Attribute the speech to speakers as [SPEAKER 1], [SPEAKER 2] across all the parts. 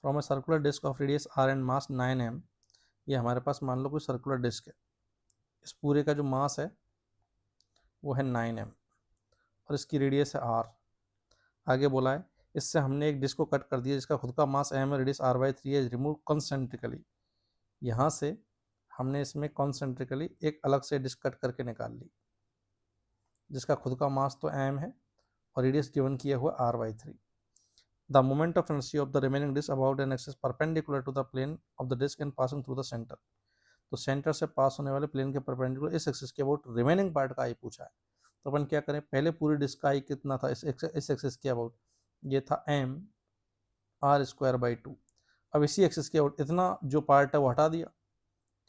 [SPEAKER 1] From a circular disc of radius R and mass 9m। ये हमारे पास मान लो कोई सर्कुलर डिस्क है, इस पूरे का जो मास है वो है 9m और इसकी रेडियस है r। आगे बोला है इससे हमने एक डिस्क को कट कर दिया जिसका खुद का मास m है, रेडियस r/3 है, रिमूव कॉन्सेंट्रिकली। यहाँ से हमने इसमें कॉन्सेंट्रिकली एक अलग से डिस्क कट करके निकाल ली जिसका खुद का मास तो m है और रेडियस गिवन किया हुआ r/3। The moment of inertia of the remaining disk about an axis perpendicular to the plane of the disk and passing through the center। तो सेंटर से पास होने वाले प्लेन के परपेंडिकुलर इस एक्सिस के अबाउट रिमेनिंग पार्ट का आई पूछा है। तो अपन क्या करें, पहले पूरी डिस्क का आई कितना था इस एक्सिस के अबाउट, ये था m r²/2। अब इसी एक्सिस के अबाउट इतना जो पार्ट है वो हटा दिया,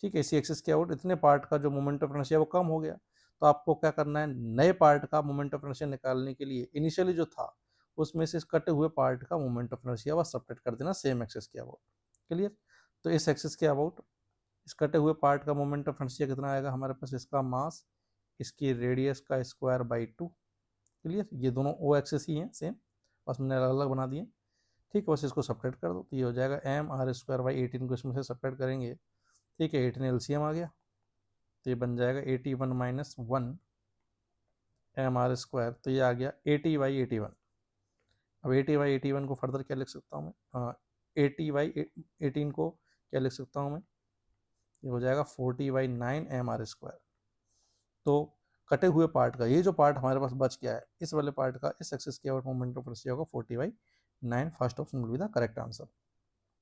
[SPEAKER 1] ठीक है, इसी एक्सिस के अबाउट इतने पार्ट का जो मोमेंट ऑफ इनर्शिया वो कम हो गया। तो आपको क्या करना है, नए पार्ट का मोमेंट ऑफ इनर्शिया निकालने के लिए इनिशियली जो था उसमें से इस कटे हुए पार्ट का मोमेंट ऑफ इनर्शिया वह सब्ट्रैक्ट कर देना सेम एक्सिस के अबाउट। क्लियर। तो इस एक्सिस के अबाउट इस कटे हुए पार्ट का मोमेंट ऑफ इनर्शिया कितना आएगा हमारे पास, इसका मास इसकी रेडियस का स्क्वायर/2। क्लियर। ये दोनों ओ एक्सिस ही हैं सेम, बस मैंने अलग अलग बना दिए, ठीक है। बस इसको सब्ट्रैक्ट कर दो तो ये हो जाएगा m r²/18 को इसमें से सब्ट्रैक्ट करेंगे, ठीक है, 18 एलसीएम आ गया तो ये बन जाएगा 81 - 1 m r²। तो ये आ गया 80/81। अब 80/81 को फर्दर क्या लिख सकता हूँ मैं, 80/18 को क्या लिख सकता हूँ मैं, ये हो जाएगा 40/9 m r²। तो कटे हुए पार्ट का ये जो पार्ट हमारे पास बच गया है इस वाले पार्ट का इस एक्सिस के ओवर मोमेंट ऑफ इनर्शिया होगा 40/9। First option will be the correct answer.